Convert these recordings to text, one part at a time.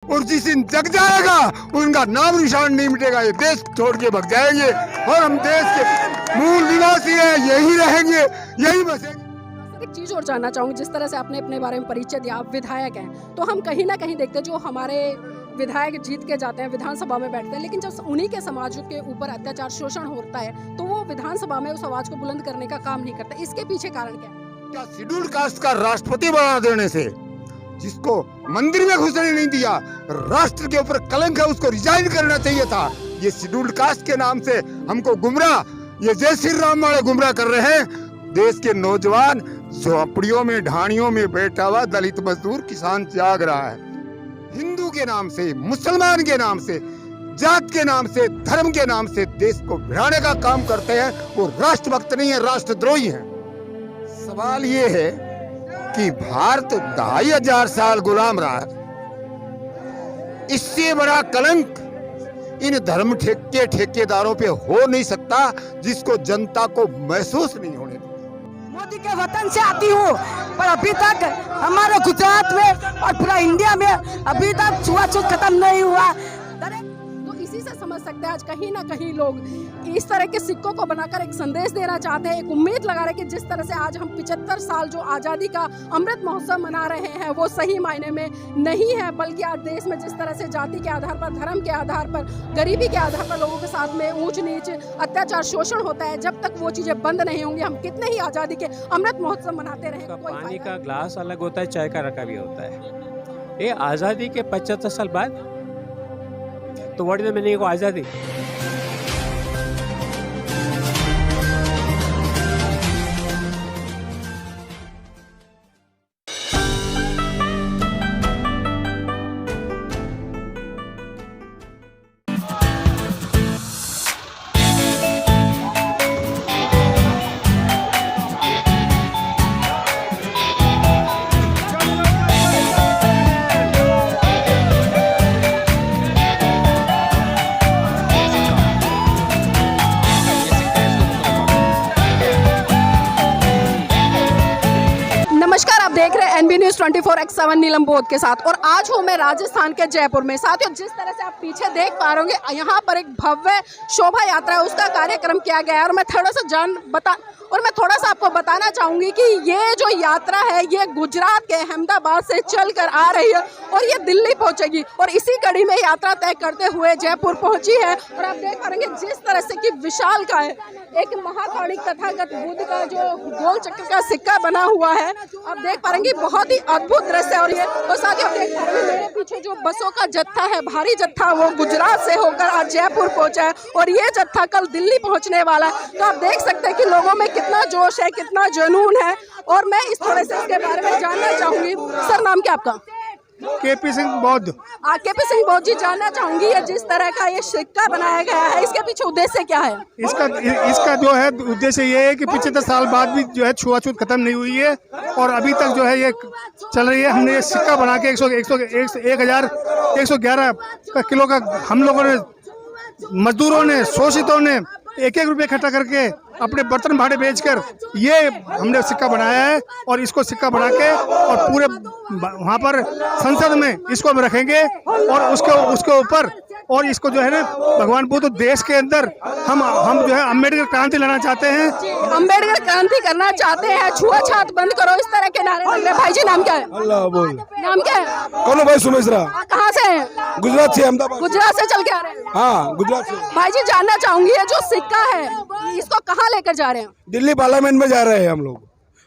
और जिस दिन जग जाएगा उनका नाम निशान नहीं मिटेगा। ये देश छोड़ के भग जाएंगे और हम देश के मूल निवासी हैं, यही रहेंगे, यही बसेंगे। एक चीज़ और जानना चाहूँगी, जिस तरह से आपने अपने बारे में परिचय दिया, आप विधायक हैं, तो हम कहीं ना कहीं देखते हैं जो हमारे विधायक जीत के जाते हैं, विधानसभा में बैठते हैं, लेकिन जब उन्हीं के समाज के ऊपर अत्याचार शोषण होता है तो वो विधानसभा में उस आवाज को बुलंद करने का काम नहीं करते। इसके पीछे कारण क्या है? क्या शेड्यूल कास्ट का राष्ट्रपति बना देने से, जिसको मंदिर में घुसने नहीं दिया, राष्ट्र के ऊपर कलंक है, उसको रिजाइन करना चाहिए था। ये शेड्यूल कास्ट के नाम से हमको गुमराह, ये जय श्री राम वाले गुमराह कर रहे हैं। देश के नौजवान झोपड़ियों में ढाणियों में बैठा हुआ दलित मजदूर किसान जाग रहा है। हिंदू के नाम से, मुसलमान के नाम से, जात के नाम से, धर्म के नाम से देश को भिड़ाने का काम करते हैं। वो राष्ट्रभक्त नहीं है, राष्ट्रद्रोही है। सवाल ये है कि भारत 2500 साल गुलाम रहा, इससे बड़ा कलंक इन धर्म के ठेकेदारों पे हो नहीं सकता, जिसको जनता को महसूस नहीं होने देता। मोदी के वतन से आती हूँ, पर अभी तक हमारे गुजरात में और पूरा इंडिया में अभी तक छुआछूत खत्म नहीं हुआ। तो इसी से समझ सकते हैं आज कहीं ना कहीं लोग इस तरह के सिक्कों को बनाकर एक संदेश देना चाहते हैं, एक उम्मीद लगा रहे हैं कि जिस तरह से आज हम 75 साल जो आज़ादी का अमृत महोत्सव मना रहे हैं वो सही मायने में नहीं है, बल्कि आज देश में जिस तरह से जाति के आधार पर, धर्म के आधार पर, गरीबी के आधार पर लोगों के साथ में ऊंच नीच, अत्याचार, शोषण होता है। जब तक वो चीज़ें बंद नहीं होंगी, हम कितने ही आज़ादी के अमृत महोत्सव मनाते रहेंगे। पानी का ग्लास अलग होता है, चाय का रखा भी होता है। ये आज़ादी के 75 साल बाद तो what is the meaning of आज़ादी? नमस्कार, आप देख रहे हैं NB News 24/7 नीलम बोध के साथ, और आज हूँ मैं राजस्थान के जयपुर में। साथियों, जिस तरह से आप पीछे देख पा रहे होंगे, यहाँ पर एक भव्य शोभा यात्रा है, उसका कार्यक्रम किया गया है। और मैं थोड़ा सा आपको बताना चाहूँगी कि ये जो यात्रा है ये गुजरात के अहमदाबाद से चल कर आ रही है और ये दिल्ली पहुँचेगी, और इसी कड़ी में यात्रा तय करते हुए जयपुर पहुँची है। और आप देख पा रहे हैं जिस तरह से कि विशाल का है, एक महाकाली तथागत बुद्ध का जो गोल चक्र का सिक्का बना हुआ है, आप देख पा रहे हैं बहुत ही अद्भुत दृश्य है। और ये और साथ ही आप देख पा रहे हैं मेरे पीछे जो बसों का जत्था है, भारी जत्था, वो गुजरात से होकर आज जयपुर पहुंचा है और ये जत्था कल दिल्ली पहुंचने वाला है। तो आप देख सकते हैं कि लोगों में कितना जोश है, कितना जुनून है। और मैं इस थोड़े से इसके बारे में जानना चाहूंगी। सर, नाम क्या आपका? KP सिंह बौद्ध। KP सिंह बौद्ध जी, जानना चाहूंगी ये जिस तरह का ये सिक्का बनाया गया है, इसके पीछे उद्देश्य क्या है? इसका जो है उद्देश्य ये है कि 75 साल बाद भी जो है छुआछूत खत्म नहीं हुई है और अभी तक जो है ये चल रही है। हमने ये सिक्का बना के 1111 किलो का हम लोगों ने, मजदूरों ने, शोषितों ने 1-1 रुपये इकट्ठा करके अपने बर्तन भाड़े बेचकर ये हमने सिक्का बनाया है। और इसको सिक्का बना के और पूरे वहाँ पर संसद में इसको हम रखेंगे और उसके ऊपर, और इसको जो है ना भगवान बुद्ध देश के अंदर हम जो है अम्बेडकर क्रांति लाना चाहते हैं, अम्बेडकर क्रांति करना चाहते हैं, छुआछूत बंद करो, इस तरह के नारे लग रहे हैं। भाई जी, नाम क्या है? अल्लाह बोल। नाम क्या है? कौन भाई? सुमेशरा। कहाँ से हैं? गुजरात से, अहमदाबाद। गुजरात से चल के आ रहे हैं? हाँ, गुजरात से। भाई जी, जानना चाहूंगी ये जो सिक्का है इसको कहाँ लेकर जा रहे हैं? दिल्ली पार्लियामेंट में जा रहे हैं हम लोग।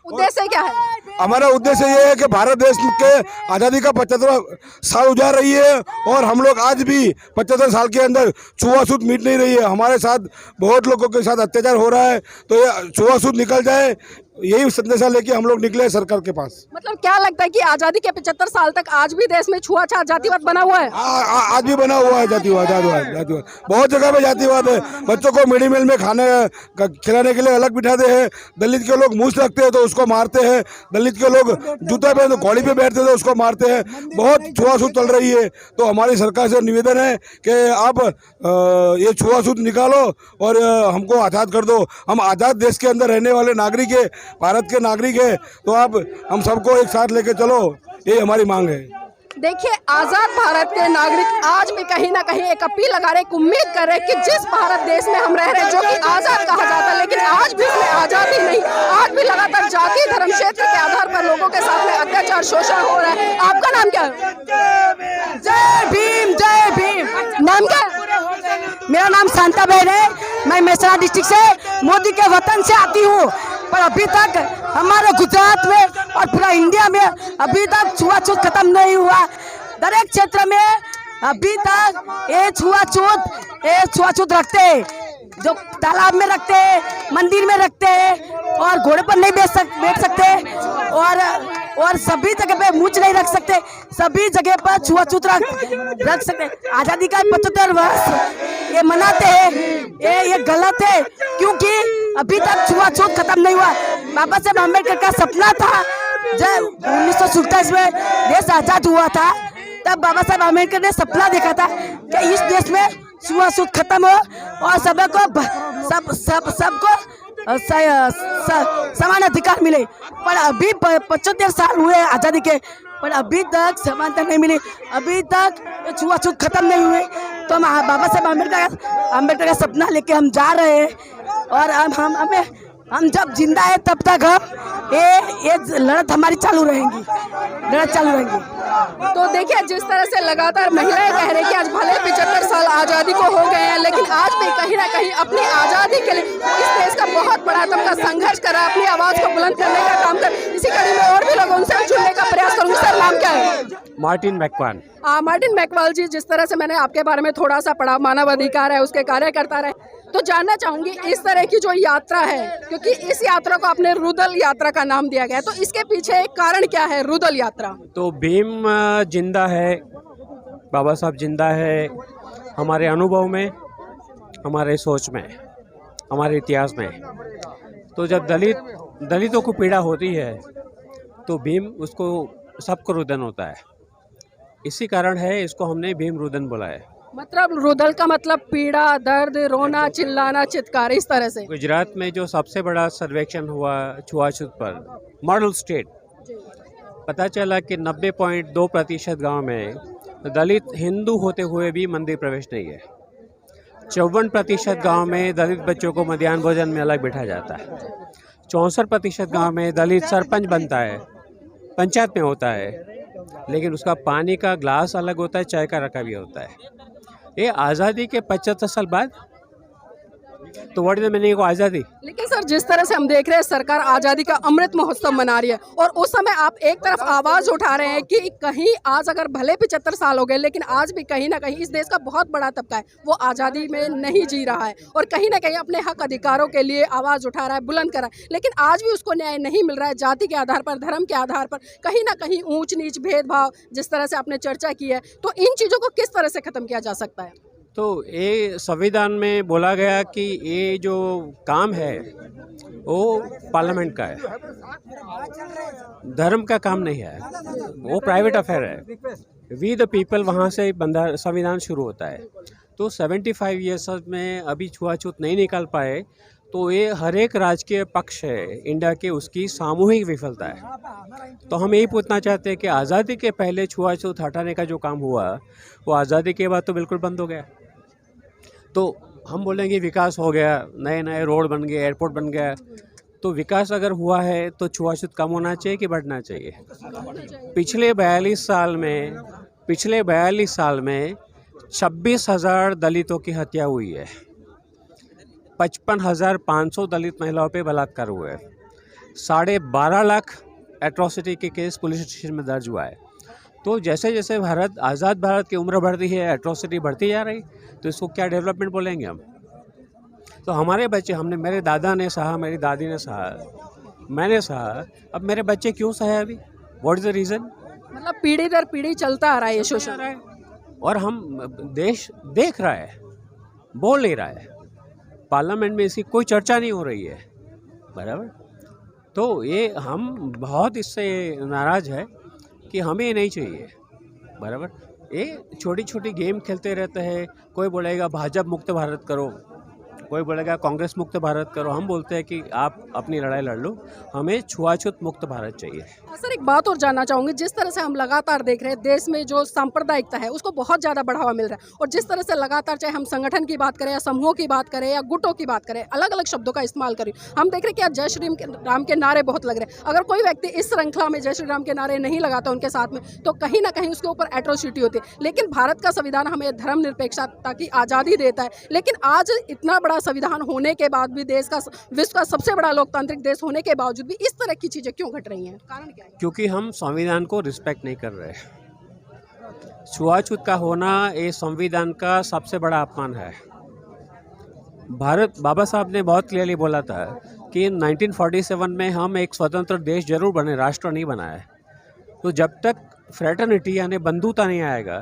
उद्देश्य क्या है? हमारा उद्देश्य ये है कि भारत देश के आज़ादी का 75वां साल उजाड़ रही है और हम लोग आज भी 75 साल के अंदर छुआछूत मिट नहीं रही है। हमारे साथ बहुत लोगों के साथ अत्याचार हो रहा है, तो ये छुआछूत निकल जाए, यही संदेशा लेके हम लोग निकले सरकार के पास। मतलब क्या लगता है कि आजादी के 75 साल तक आज भी देश में छुआछूत, जातिवाद बना हुआ है? आज भी बना हुआ है जातिवाद। बहुत जगह पे जातिवाद है। बच्चों को मिड डे मील में खाने खिलाने के लिए अलग बिठाते हैं। दलित के लोग मूछ रखते हैं तो उसको मारते हैं। दलित के लोग जूता पहन घोड़ी पे बैठते थे उसको मारते हैं। बहुत छुआछूत चल रही है। तो हमारी सरकार से निवेदन है कि आप ये छुआछूत निकालो और हमको आज़ाद कर दो। हम आज़ाद देश के अंदर रहने वाले नागरिक है, भारत के नागरिक है, तो आप हम सबको एक साथ लेके चलो, ये हमारी मांग है। देखिए, आज़ाद भारत के नागरिक आज भी कहीं ना कहीं एक अपील लगा रहे, एक उम्मीद कर रहे कि जिस भारत देश में हम रह रहे हैं, जो कि आज़ाद कहा जाता है, लेकिन आज भी उसमें आज़ादी नहीं, आज भी लगातार जाति धर्म क्षेत्र के आधार पर लोगों के साथ में अत्याचार शोषण हो रहा है। आपका नाम क्या है? जय भीम जय भीम। नाम क्या है? मेरा नाम शांता बहन है। मैं मेहसाना डिस्ट्रिक्ट से मोदी के वतन से आती हूँ, पर अभी तक हमारे गुजरात में और पूरा इंडिया में अभी तक छुआछूत खत्म नहीं हुआ। हर एक क्षेत्र में अभी तक ये छुआछूत रखते हैं, जो तालाब में रखते हैं, मंदिर में रखते हैं, और घोड़े पर नहीं बैठ सकते, और सभी जगह पे मूंछ नहीं रख सकते, सभी जगह पर छुआछूत रख सकते। आज़ादी का 75 वर्ष ये मनाते हैं, ये गलत है, क्योंकि अभी तक छुआछूत खत्म नहीं हुआ। बाबा साहब अम्बेडकर का सपना था, जब 1947 में देश आजाद हुआ था, तब बाबा साहब अम्बेडकर ने सपना देखा था कि इस देश में छुआछूत खत्म हो और सबको समान अधिकार मिले। पर अभी 75 साल हुए आज़ादी के, पर अभी तक समानता नहीं मिली, अभी तक छुआछूत खत्म नहीं हुए। तो हम बाबा साहब अम्बेडकर का सपना लेके हम जा रहे हैं, और हम जब जिंदा है तब तक हम ये लड़त हमारी चालू रहेंगी। तो देखिए, जिस तरह से लगातार महिलाएं कह रही कि आज भले 75 साल आज़ादी को हो गए हैं, लेकिन आज भी कहीं ना कहीं अपनी आज़ादी के लिए इस देश का बहुत बड़ा तबका संघर्ष कर रहा है, अपनी आवाज़ को बुलंद करने का काम कर। इसी कड़ी में और भी लोग उनसे जुड़ने का प्रयास करूँगी। सर, नाम क्या है? मार्टिन मैकवान। मार्टिन मैकवाल जी, जिस तरह से मैंने आपके बारे में थोड़ा सा पढ़ा, मानव अधिकार है, उसके कार्यकर्ता रहे, तो जानना चाहूंगी इस तरह की जो यात्रा है, क्योंकि इस यात्रा को आपने रुदल यात्रा का नाम दिया गया है, तो इसके पीछे एक कारण क्या है रुदल यात्रा? तो भीम जिंदा है, बाबा साहब जिंदा है हमारे अनुभव में, हमारे सोच में, हमारे इतिहास में। तो जब दलितों को पीड़ा होती है तो भीम उसको सबको रुदन होता है। इसी कारण है इसको हमने भीम रुदन बोला है। मतलब रुदल का मतलब पीड़ा, दर्द, रोना, चिल्लाना, चित्कार, इस तरह से। गुजरात में जो सबसे बड़ा सर्वेक्षण हुआ छुआछूत पर, मॉडल स्टेट, पता चला कि 90.2% गाँव में दलित हिंदू होते हुए भी मंदिर प्रवेश नहीं है। 54% गाँव में दलित बच्चों को मध्याह्न भोजन में अलग बिठा जाता है। 64% गाँव में दलित सरपंच बनता है, पंचायत में होता है, लेकिन उसका पानी का ग्लास अलग होता है, चाय का रखा भी होता है। ये आज़ादी के 75 साल बाद, तो what is the meaning of आज़ादी? लेकिन सर, जिस तरह से हम देख रहे हैं सरकार आज़ादी का अमृत महोत्सव मना रही है, और उस समय आप एक तरफ आवाज़ उठा रहे हैं कि कहीं आज अगर भले 75 साल हो गए, लेकिन आज भी कहीं ना कहीं इस देश का बहुत बड़ा तबका है वो आज़ादी में नहीं जी रहा है, और कहीं ना कहीं अपने हक अधिकारों के लिए आवाज़ उठा रहा है, बुलंद कर रहा है, लेकिन आज भी उसको न्याय नहीं मिल रहा है। जाति के आधार पर, धर्म के आधार पर कहीं ना कहीं ऊंच नीच, भेदभाव, जिस तरह से आपने चर्चा की है, तो इन चीज़ों को किस तरह से खत्म किया जा सकता है? तो ये संविधान में बोला गया कि ये जो काम है वो पार्लियामेंट का है, धर्म का काम नहीं है, वो प्राइवेट अफेयर है। वी द पीपल, वहाँ से संविधान शुरू होता है। तो 75 ईयर्स में अभी छुआछूत नहीं निकाल पाए, तो ये हर एक राजकीय पक्ष है इंडिया के, उसकी सामूहिक विफलता है। तो हम यही पूछना चाहते हैं कि आज़ादी के पहले छुआछूत हटाने का जो काम हुआ, वो आज़ादी के बाद तो बिल्कुल बंद हो गया। तो हम बोलेंगे विकास हो गया, नए नए रोड बन गए, एयरपोर्ट बन गया, तो विकास अगर हुआ है तो छुआछूत कम होना चाहिए कि बढ़ना चाहिए? पिछले 42 साल में 26,000 दलितों की हत्या हुई है, 55,500 दलित महिलाओं पे बलात्कार हुए हैं, 12.5 लाख एट्रोसिटी के केस पुलिस स्टेशन में दर्ज हुआ है। तो जैसे जैसे आज़ाद भारत की उम्र बढ़ती है, एट्रोसिटी बढ़ती जा रही, तो इसको क्या डेवलपमेंट बोलेंगे हम? तो हमारे बच्चे, मेरे दादा ने सहा, मेरी दादी ने सहा, मैंने सहा, अब मेरे बच्चे क्यों सहे अभी? What is the reason? मतलब पीढ़ी दर पीढ़ी चलता आ रहा है ये शोषण, और हम देश देख रहा है, बोल नहीं रहा है, पार्लियामेंट में इसकी कोई चर्चा नहीं हो रही है, बराबर। तो ये हम बहुत इससे नाराज़ है कि हमें ये नहीं चाहिए, बराबर। ये छोटी छोटी गेम खेलते रहते हैं, कोई बोलेगा भाजपा मुक्त भारत करो, कोई बोलेगा कांग्रेस मुक्त भारत करो, हम बोलते हैं कि आप अपनी लड़ाई लड़ लो, हमें छुआछूत मुक्त भारत चाहिए। सर एक बात और जानना चाहूँगी, जिस तरह से हम लगातार देख रहे हैं देश में जो सांप्रदायिकता है उसको बहुत ज़्यादा बढ़ावा मिल रहा है, और जिस तरह से लगातार चाहे हम संगठन की बात करें या समूहों की बात करें या गुटों की बात करें, अलग अलग शब्दों का इस्तेमाल करें, हम देख रहे हैं कि आज जय श्री राम के नारे बहुत लग रहे हैं। अगर कोई व्यक्ति इस श्रृंखला में जय श्री राम के नारे नहीं लगाता उनके साथ में, तो कहीं ना कहीं उसके ऊपर एट्रोसिटी होती है। लेकिन भारत का संविधान हमें धर्मनिरपेक्षता की आज़ादी देता है, लेकिन आज इतना बड़ा संविधान होने के बाद भी, देश का विश्व का सबसे बड़ा लोकतांत्रिक देश होने के बावजूद भी इस तरह की चीज़ें क्यों घट रही हैं? कारण क्या है? क्योंकि हम संविधान को रिस्पेक्ट नहीं कर रहे। छुआछूत का होना ये संविधान का सबसे बड़ा अपमान है। बाबा साहब ने बहुत क्लियरली बोला था कि 1947 में हम एक स्वतंत्र देश जरूर बने, राष्ट्र नहीं बना है। तो जब तक फ्रेटर्निटी यानी बंधुता नहीं आएगा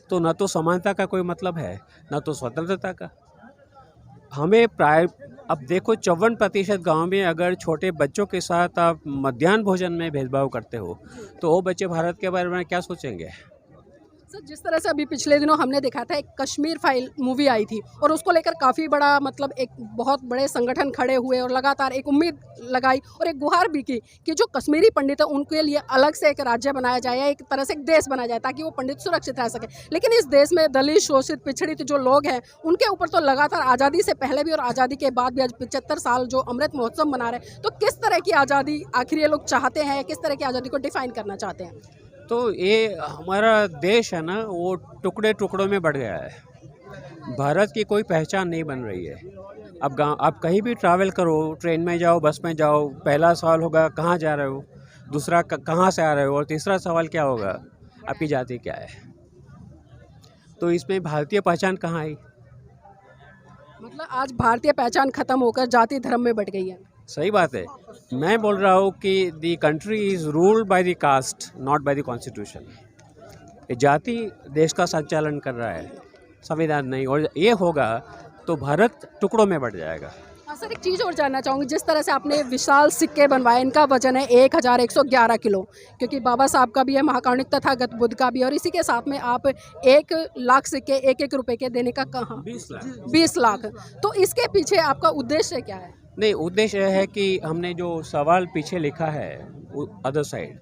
तो न तो समानता का कोई मतलब है, न तो स्वतंत्रता का। हमें अब देखो 54% गाँव में अगर छोटे बच्चों के साथ आप मध्याह्न भोजन में भेदभाव करते हो तो वो बच्चे भारत के बारे में क्या सोचेंगे? सर जिस तरह से अभी पिछले दिनों हमने देखा था, एक कश्मीर फाइल मूवी आई थी और उसको लेकर काफ़ी बड़ा मतलब एक बहुत बड़े संगठन खड़े हुए और लगातार एक उम्मीद लगाई और एक गुहार भी की कि जो कश्मीरी पंडित है उनके लिए अलग से एक राज्य बनाया जाए या एक तरह से एक देश बनाया जाए ताकि वो पंडित सुरक्षित रह सके। लेकिन इस देश में दलित, शोषित, पिछड़ित जो लोग हैं उनके ऊपर तो लगातार आज़ादी से पहले भी और आज़ादी के बाद भी आज 75 साल जो अमृत महोत्सव मना रहे हैं, तो किस तरह की आज़ादी आखिर ये लोग चाहते हैं, किस तरह की आज़ादी को डिफाइन करना चाहते हैं? तो ये हमारा देश है ना, वो टुकड़े टुकड़ों में बढ़ गया है। भारत की कोई पहचान नहीं बन रही है। अब आप कहीं भी ट्रैवल करो, ट्रेन में जाओ, बस में जाओ, पहला सवाल होगा कहाँ जा रहे हो, दूसरा कहाँ से आ रहे हो, और तीसरा सवाल क्या होगा, आपकी जाति क्या है। तो इसमें भारतीय पहचान कहाँ आई? मतलब आज भारतीय पहचान खत्म होकर जाति धर्म में बट गई है। सही बात है। मैं बोल रहा हूँ कि the country is ruled by the caste, not by the constitution. जाति देश का संचालन कर रहा है, संविधान नहीं। और ये होगा तो भारत टुकड़ों में बढ़ जाएगा। हाँ सर, एक चीज़ और जानना चाहूँगी, जिस तरह से आपने विशाल सिक्के बनवाए, इनका वजन है 1111 किलो, क्योंकि बाबा साहब का भी है, महाकारुणिक तथागत बुद्ध का भी, और इसी के साथ में आप 1 लाख सिक्के 1-1 रुपए के देने का कहाँ 20 लाख। तो इसके पीछे आपका उद्देश्य क्या है? नहीं, उद्देश्य यह है कि हमने जो सवाल पीछे लिखा है अदर साइड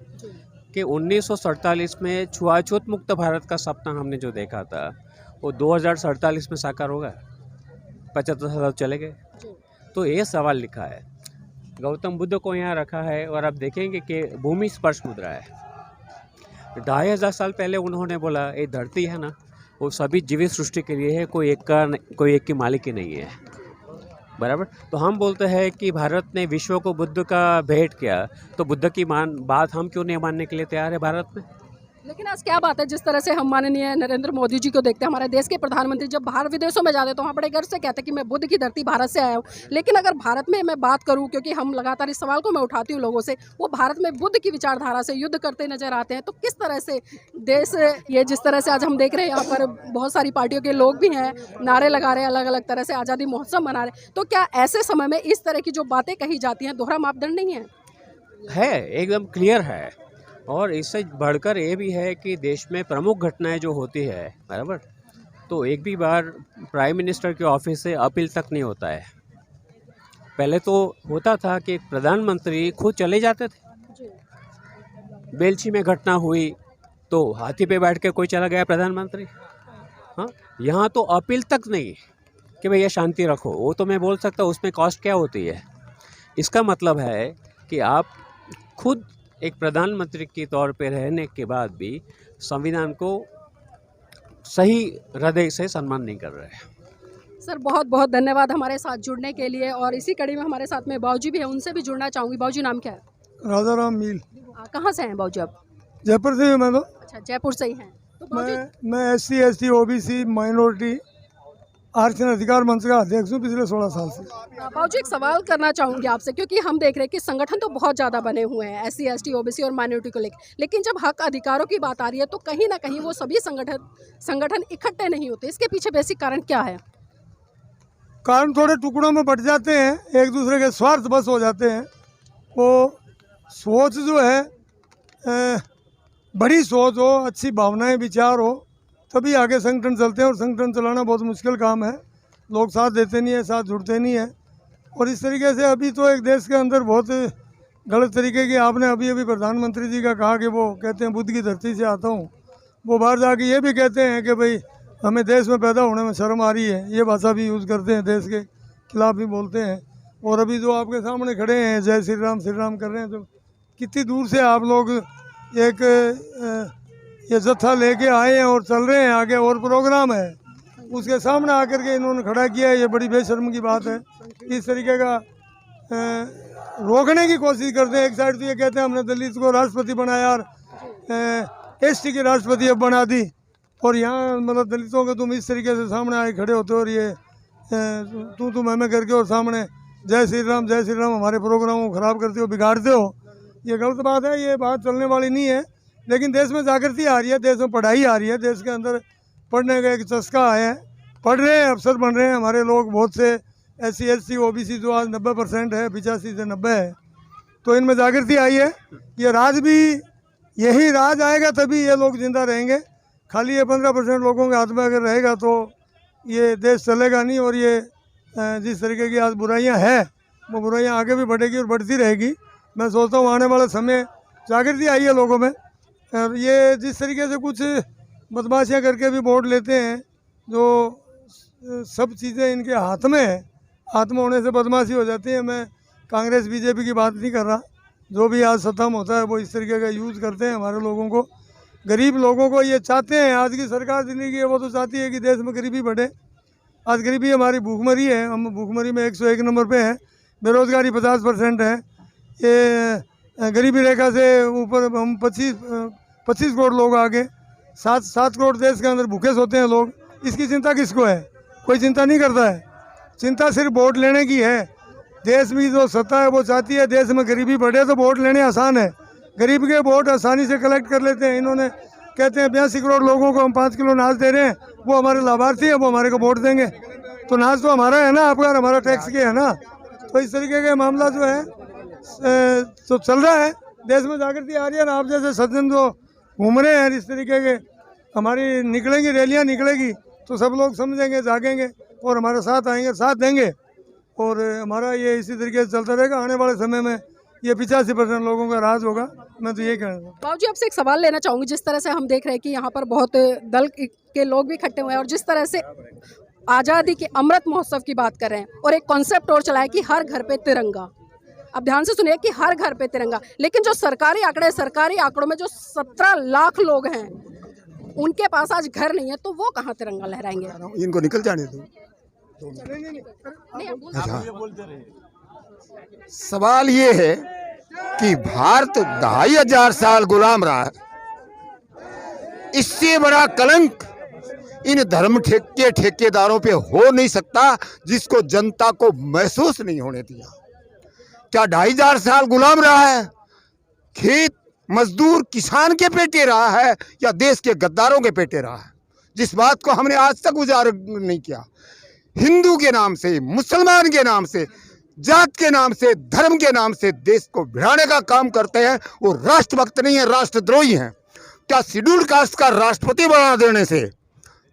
कि 1947 में छुआछूत मुक्त भारत का सपना हमने जो देखा था वो 2047 में साकार होगा। 75 साल चले गए। तो ये सवाल लिखा है, गौतम बुद्ध को यहाँ रखा है, और आप देखेंगे कि भूमि स्पर्श मुद्रा है। 2500 साल पहले उन्होंने बोला ये धरती है ना, वो सभी जीवित सृष्टि के लिए है, कोई एक की मालिक ही नहीं है, बराबर। तो हम बोलते हैं कि भारत ने विश्व को बुद्ध का भेंट किया, तो बुद्ध की बात हम क्यों नहीं मानने के लिए तैयार है भारत में? लेकिन आज क्या बात है, जिस तरह से हम माननीय नरेंद्र मोदी जी को देखते हैं, हमारे देश के प्रधानमंत्री जब बाहर विदेशों में जाते हैं तो वहाँ बड़े गर्व से कहते हैं कि मैं बुद्ध की धरती भारत से आया हूँ। लेकिन अगर भारत में मैं बात करूँ, क्योंकि हम लगातार इस सवाल को मैं उठाती हूँ लोगों से, वो भारत में बुद्ध की विचारधारा से युद्ध करते नजर आते हैं। तो किस तरह से देश ये जिस तरह से आज हम देख रहे हैं, यहाँ पर बहुत सारी पार्टियों के लोग भी हैं, नारे लगा रहे हैं, अलग अलग तरह से आज़ादी महोत्सव मना रहे हैं, तो क्या ऐसे समय में इस तरह की जो बातें कही जाती हैं दोहरा मापदंड नहीं है? एकदम क्लियर है। और इससे बढ़कर ये भी है कि देश में प्रमुख घटनाएं जो होती है, बराबर, तो एक भी बार प्राइम मिनिस्टर के ऑफिस से अपील तक नहीं होता है। पहले तो होता था कि प्रधानमंत्री खुद चले जाते थे। बेलछी में घटना हुई तो हाथी पे बैठ के कोई चला गया प्रधानमंत्री। हाँ, यहाँ तो अपील तक नहीं कि भैया शांति रखो। वो तो मैं बोल सकता हूँ उसमें कॉस्ट क्या होती है। इसका मतलब है कि आप खुद एक प्रधानमंत्री के तौर पे रहने के बाद भी संविधान को सही हृदय से सम्मान नहीं कर रहे हैं। सर बहुत बहुत धन्यवाद हमारे साथ जुड़ने के लिए। और इसी कड़ी में हमारे साथ में बाबूजी भी है, उनसे भी जुड़ना चाहूँगी। बाबूजी नाम क्या है? राजा राम मील। कहाँ से हैं बाबूजी आप? जयपुर से मैं तो। अच्छा, जयपुर से ही हैं। तो मैं SC ST OBC माइनॉरिटी आरक्षण अधिकार मंच का अध्यक्ष हूँ पिछले 16 साल से। बाबूजी एक सवाल करना चाहूँगी आपसे, क्योंकि हम देख रहे हैं कि संगठन तो बहुत ज़्यादा बने हुए हैं SC ST OBC और माइनॉरिटी को लेकर, लेकिन जब हक अधिकारों की बात आ रही है तो कहीं ना कहीं वो सभी संगठन इकट्ठे नहीं होते। इसके पीछे बेसिक कारण क्या है? कारण थोड़े टुकड़ों में बट जाते हैं, एक दूसरे के स्वार्थ बस हो जाते हैं। वो सोच जो है बड़ी सोच हो, अच्छी भावनाएं विचार हो, तभी आगे संगठन चलते हैं। और संगठन चलाना बहुत मुश्किल काम है। लोग साथ देते नहीं है, साथ जुड़ते नहीं है। और इस तरीके से अभी तो एक देश के अंदर बहुत गलत तरीके की, आपने अभी अभी प्रधानमंत्री जी का कहा कि वो कहते हैं बुद्ध की धरती से आता हूँ, वो बाहर जाके ये भी कहते हैं कि भाई हमें देश में पैदा होने में शर्म आ रही है, ये भाषा भी यूज़ करते हैं, देश के खिलाफ भी बोलते हैं। और अभी जो आपके सामने खड़े हैं जय श्री राम कर रहे हैं, तो कितनी दूर से आप लोग एक ये जत्था लेके आए हैं और चल रहे हैं आगे, और प्रोग्राम है उसके सामने आकर के इन्होंने खड़ा किया है, ये बड़ी बेशर्म की बात है। इस तरीके का रोकने की कोशिश करते हैं। एक साइड तो ये कहते हैं हमने दलित को राष्ट्रपति बनाया और एसटी की राष्ट्रपति अब बना दी, और यहाँ मतलब दलितों के तुम इस तरीके से सामने आए खड़े होते हो और ये तू मैं करके और सामने जय श्री राम हमारे प्रोग्रामों को ख़राब करते हो, बिगाड़ते हो। ये गलत बात है, ये बात चलने वाली नहीं है। लेकिन देश में जागृति आ रही है, देश में पढ़ाई आ रही है, देश के अंदर पढ़ने का एक चस्का आया है, पढ़ रहे हैं, अफसर बन रहे हैं हमारे लोग, बहुत से SC SC OBC जो आज 90% है, 85 से 90 है, तो इनमें जागृति आई है। ये राज भी, यही राज आएगा तभी ये लोग जिंदा रहेंगे। खाली ये 15% लोगों के हाथ में अगर रहेगा तो ये देश चलेगा नहीं। और ये जिस तरीके की आज बुराइयां हैं, वो बुराइयां आगे भी बढ़ेगी और बढ़ती रहेगी। मैं सोचता हूँ आने वाला समय, जागृति आई है लोगों में। ये जिस तरीके से कुछ बदमाशियाँ करके भी वोट लेते हैं, जो सब चीज़ें इनके हाथ में है, हाथ में होने से बदमाशी हो जाती है। मैं कांग्रेस BJP की बात नहीं कर रहा, जो भी आज सत्ता में होता है वो इस तरीके का यूज़ करते हैं हमारे लोगों को, गरीब लोगों को। ये चाहते हैं, आज की सरकार जिंदगी है वो तो चाहती है कि देश में गरीबी बढ़े। आज गरीबी हमारी भूखमरी है, हम भूखमरी में 101 नंबर पे हैं, बेरोज़गारी 50% है। ये गरीबी रेखा से ऊपर हम 25 करोड़ लोग आगे, 7 करोड़ देश के अंदर भूखे सोते हैं लोग। इसकी चिंता किसको है? कोई चिंता नहीं करता है। चिंता सिर्फ वोट लेने की है। देश में जो सत्ता है वो चाहती है देश में गरीबी बढ़े, तो वोट लेने आसान है, गरीब के वोट आसानी से कलेक्ट कर लेते हैं। इन्होंने कहते हैं 82 करोड़ लोगों को हम 5 किलो अनाज दे रहे हैं, वो हमारे लाभार्थी है, वो हमारे को वोट देंगे। तो अनाज तो हमारा है ना, आपका हमारा टैक्स के है ना। तो इस तरीके का मामला जो है तो चल रहा है, देश में जागृति आ रही है। आप जैसे सज्जन जो घूम रहे हैं इस तरीके के, हमारी निकलेंगी रैलियाँ निकलेगी तो सब लोग समझेंगे, जागेंगे और हमारे साथ आएंगे, साथ देंगे। और हमारा ये इसी तरीके से चलता रहेगा। आने वाले समय में ये 85% लोगों का राज होगा। मैं तो ये कहना चाहूँ। बाबू जी, आपसे एक सवाल लेना चाहूँगी। जिस तरह से हम देख रहे हैं कि यहाँ पर बहुत दल के लोग भी इकट्ठे हुए हैं, और जिस तरह से आज़ादी के अमृत महोत्सव की बात कर रहे हैं, और एक कॉन्सेप्ट और चला है कि हर घर पे तिरंगा। अब ध्यान से सुनिए कि हर घर पे तिरंगा, लेकिन जो सरकारी आंकड़ों में जो 17 लाख लोग हैं, उनके पास आज घर नहीं है, तो वो कहाँ तिरंगा लहराएंगे? इनको निकल जाने दो। सवाल ये है कि भारत 2500 साल गुलाम रहा है। इससे बड़ा कलंक इन धर्म ठेकेदारों पे हो नहीं सकता, जिसको जनता को महसूस नहीं होने दिया। क्या 2500 साल गुलाम रहा है? खेत मजदूर किसान के पेटे रहा है या देश के गद्दारों के पेटे रहा है? जिस बात को हमने आज तक उजागर नहीं किया। हिंदू के नाम से, मुसलमान के नाम से, जात के नाम से, धर्म के नाम से देश को भिड़ाने का काम करते हैं। वो राष्ट्रभक्त नहीं है, राष्ट्रद्रोही हैं। क्या शेड्यूल्ड कास्ट का राष्ट्रपति बना देने से,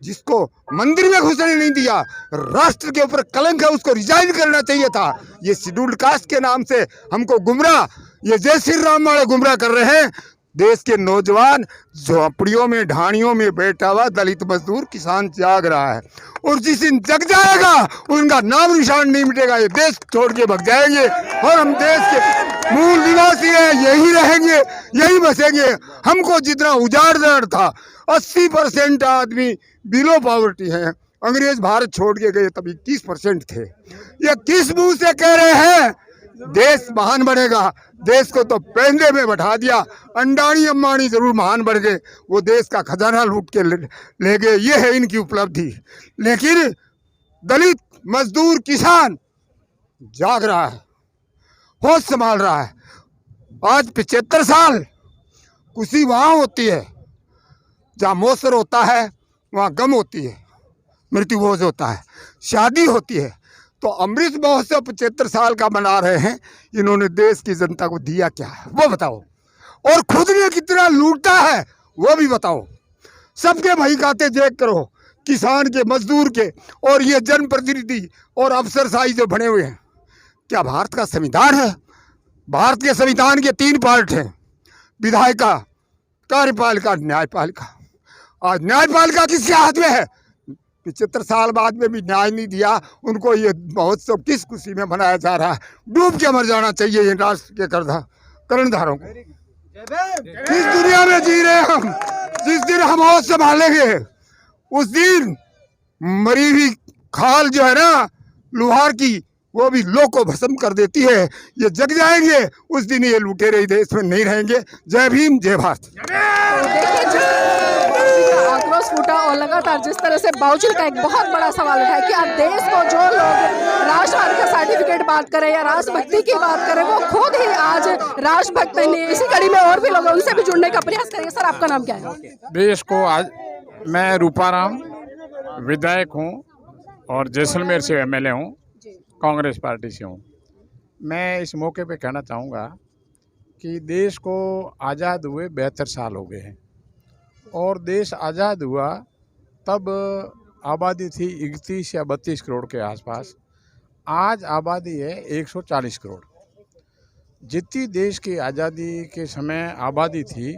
जिसको मंदिर में घुसने नहीं दिया, राष्ट्र के ऊपर कलंक है, उसको रिजाइन करना चाहिए था। ये शेड्यूल्ड कास्ट के नाम से हमको गुमराह, ये जय श्री राम वाले गुमराह कर रहे हैं। देश के नौजवान झोपड़ियों में, ढाणियों में बैठा हुआ दलित मजदूर किसान जाग रहा है, और जिस दिन जग जाएगा उनका नाम निशान नहीं मिटेगा। ये देश छोड़ के भग जाएंगे, और हम देश के मूल निवासी हैं, यही रहेंगे, यही बसेंगे। हमको जितना उजाड़ था, 80% आदमी बिलो पॉवर्टी हैं। अंग्रेज भारत छोड़ के गए तब 21% थे। ये किस मुंह से कह रहे हैं देश महान बनेगा? देश को तो पैंदे में बैठा दिया। अंडानी अंबानी जरूर महान बन गए, वो देश का खजाना लूट के ले गए, ये है इनकी उपलब्धि। लेकिन दलित मजदूर किसान जाग रहा है, होश संभाल रहा है। आज 75 साल खुशी वहाँ होती है जहाँ मौसर होता है, वहाँ गम होती है, मृत्यु भोज होता है, शादी होती है। तो अमृत महोत्सव 75 साल का मना रहे हैं। इन्होंने देश की जनता को दिया क्या है वो बताओ, और खुद ने कितना लूटा है वो भी बताओ। सबके भाई खाते चेक करो, किसान के, मजदूर के, और ये जनप्रतिनिधि और अफसरशाही जो बने हुए हैं। क्या भारत का संविधान है? भारत के संविधान के 3 पार्ट हैं, विधायिका, कार्यपालिका, न्यायपालिका। आज न्यायपालिका किसके हाथ में है? 75 साल बाद में भी न्याय नहीं दिया उनको। ये महोत्सव किस खुशी में मनाया जा रहा है? डूब के मर जाना चाहिए ये राष्ट्र के कर्णधारों को। किस दुनिया में जी रहे हैं हम? जिस दिन हम होश संभालेंगे उस दिन मरी हुई खाल जो है ना लोहार की, वो भी लोग को भस्म कर देती है। ये जग जाएंगे उस दिन ये लुटेरे इस देश में नहीं रहेंगे। जय भीम, जय भारत। आक्रोश फूटा और लगातार जिस तरह से बावजूद का एक बहुत बड़ा सवाल उठा है कि आप देश को जो लोग राष्ट्रवाद का सर्टिफिकेट बात करें या राष्ट्रभक्ति की बात करें, वो खुद ही आज राष्ट्रभक्त नहीं है। इसी कड़ी में और भी लोग उनसे भी जुड़ने का प्रयास करेंगे। सर, आपका नाम क्या है? देश को आज मैं रूपाराम विधायक हूँ और जैसलमेर से एमएलए हूँ, कांग्रेस पार्टी से हूँ। मैं इस मौके पे कहना चाहूँगा कि देश को आज़ाद हुए 72 साल हो गए हैं और देश आज़ाद हुआ तब आबादी थी 31 या 32 करोड़ के आसपास। आज आबादी है 140 करोड़। जितनी देश की आज़ादी के समय आबादी थी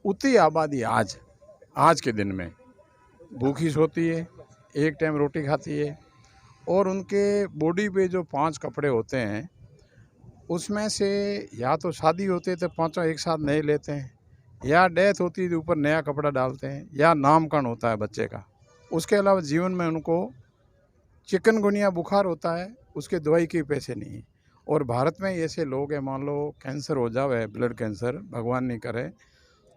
उतनी आबादी आज के दिन में भूखी सोती है, एक टाइम रोटी खाती है और उनके बॉडी पे जो 5 कपड़े होते हैं उसमें से या तो शादी होती है तो 5 एक साथ नहीं लेते हैं, या डेथ होती है तो ऊपर नया कपड़ा डालते हैं, या नामकरण होता है बच्चे का। उसके अलावा जीवन में उनको चिकनगुनिया बुखार होता है, उसके दवाई के पैसे नहीं है। और भारत में ऐसे लोग हैं, मान लो कैंसर हो जावे, ब्लड कैंसर, भगवान नहीं करे,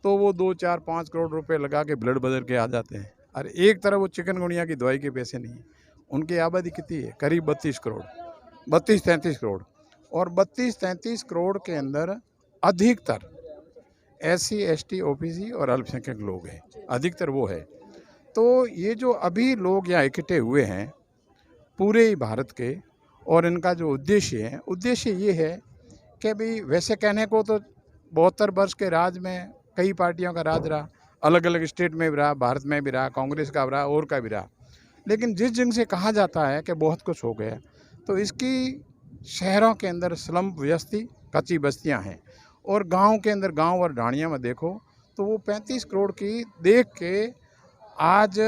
तो वो 2, 4, 5 करोड़ रुपए लगा के ब्लड बदल के आ जाते हैं। और एक तरफ वो चिकनगुनिया की दवाई के पैसे नहीं है। उनकी आबादी कितनी है? करीब 32 करोड़, 32-33 करोड़। और 32-33 करोड़ के अंदर अधिकतर SC, ST, OBC और अल्पसंख्यक लोग हैं, अधिकतर वो है। तो ये जो अभी लोग यहाँ इकट्ठे हुए हैं पूरे ही भारत के, और इनका जो उद्देश्य ये है कि भाई वैसे कहने को तो 72 वर्ष के राज में कई पार्टियों का राज रहा, अलग अलग स्टेट में भी रहा, भारत में भी रहा, कांग्रेस का भी रहा और का भी रहा। लेकिन जिस जंग से कहा जाता है कि बहुत कुछ हो गया, तो इसकी शहरों के अंदर स्लम व्यस्ती, कच्ची बस्तियां हैं, और गांव के अंदर, गांव और ढाणियों में देखो तो वो 35 करोड़ की देख के आज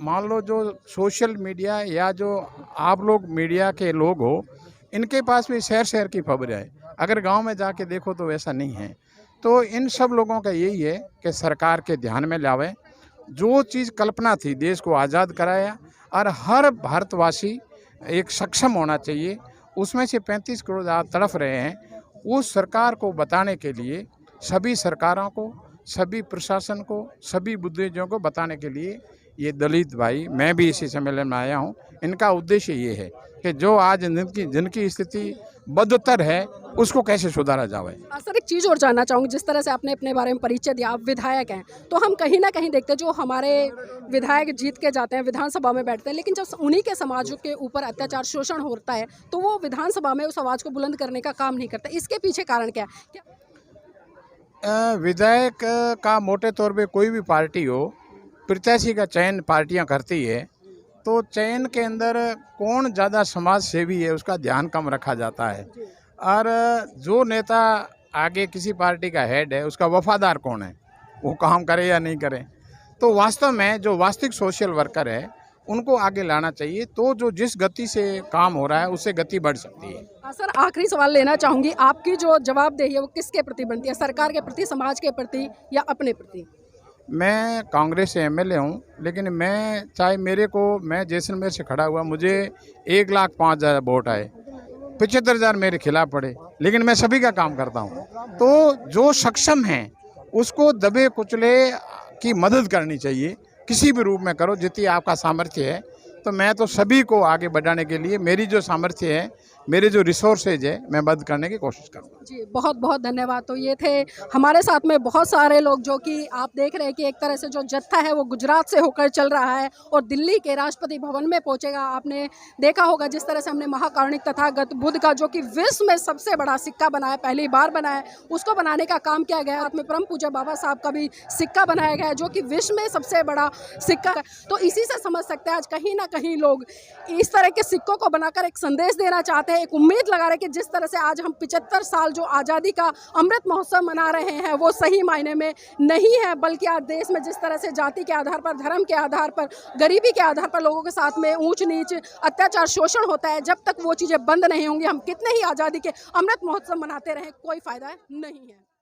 मान लो जो सोशल मीडिया या जो आप लोग मीडिया के लोग हो, इनके पास भी शहर की खबर है। अगर गांव में जाके देखो तो वैसा नहीं है। तो इन सब लोगों का यही है कि सरकार के ध्यान में लावे, जो चीज़ कल्पना थी, देश को आज़ाद कराया और हर भारतवासी एक सक्षम होना चाहिए, उसमें से 35 करोड़ तड़फ रहे हैं। उस सरकार को बताने के लिए सभी सरकारों को, सभी प्रशासन को, सभी बुद्धिजीवियों को बताने के लिए ये दलित भाई, मैं भी इसी सम्मेलन में आया हूँ, इनका उद्देश्य ये है कि जो आज जिनकी स्थिति बदतर है उसको कैसे सुधारा जाए। सर, एक चीज़ और जानना चाहूँगी। जिस तरह से आपने अपने बारे में परिचय दिया, आप विधायक हैं, तो हम कहीं ना कहीं देखते हैं जो हमारे विधायक जीत के जाते हैं, विधानसभा में बैठते हैं, लेकिन जब उन्हीं के समाज के ऊपर अत्याचार, शोषण होता है, तो वो विधानसभा में उस आवाज़ को बुलंद करने का काम नहीं करते। इसके पीछे कारण क्या है? विधायक का मोटे तौर पर कोई भी पार्टी हो, प्रत्याशी का चयन पार्टियाँ करती है, तो चयन के अंदर कौन ज़्यादा समाज सेवी है उसका ध्यान कम रखा जाता है। और जो नेता आगे किसी पार्टी का हेड है उसका वफादार कौन है, वो काम करे या नहीं करे। तो वास्तव में जो वास्तविक सोशल वर्कर है उनको आगे लाना चाहिए, तो जो जिस गति से काम हो रहा है उससे गति बढ़ सकती है। सर, आखिरी सवाल लेना चाहूँगी, आपकी जो जवाबदेही है वो किसके प्रति बनती है? सरकार के प्रति, समाज के प्रति, या अपने प्रति? मैं कांग्रेस से एमएलए हूँ, लेकिन मैं चाहे मेरे को, मैं जैसलमेर से खड़ा हुआ, मुझे 1,05,000 वोट आए, 75,000 मेरे खिलाफ पड़े, लेकिन मैं सभी का काम करता हूँ। तो जो सक्षम हैं उसको दबे कुचले की मदद करनी चाहिए, किसी भी रूप में करो, जितनी आपका सामर्थ्य है। तो मैं तो सभी को आगे बढ़ाने के लिए मेरी जो सामर्थ्य है, मेरे जो रिसोर्सेज है, मैं मदद करने की कोशिश करूँगा। जी बहुत बहुत धन्यवाद। तो ये थे हमारे साथ में बहुत सारे लोग जो कि आप देख रहे हैं कि एक तरह से जो जत्था है वो गुजरात से होकर चल रहा है और दिल्ली के राष्ट्रपति भवन में पहुंचेगा। आपने देखा होगा जिस तरह से हमने महाकारुणिक तथागत बुद्ध का जो कि विश्व में सबसे बड़ा सिक्का बनाया, पहली बार बनाया, उसको बनाने का काम किया गया। में परम पूज्य बाबा साहब का भी सिक्का बनाया गया है जो कि विश्व में सबसे बड़ा सिक्का है। तो इसी से समझ सकते हैं आज कहीं ना कहीं लोग इस तरह के सिक्कों को बनाकर एक संदेश देना चाहते हैं, एक उम्मीद लगा रहे हैं कि जिस तरह से आज हम 75 साल जो आज़ादी का अमृत महोत्सव मना रहे हैं वो सही मायने में नहीं है, बल्कि आज देश में जिस तरह से जाति के आधार पर, धर्म के आधार पर, गरीबी के आधार पर लोगों के साथ में ऊंच नीच, अत्याचार, शोषण होता है, जब तक वो चीज़ें बंद नहीं होंगी हम कितने ही आज़ादी के अमृत महोत्सव मनाते रहें कोई फायदा नहीं है।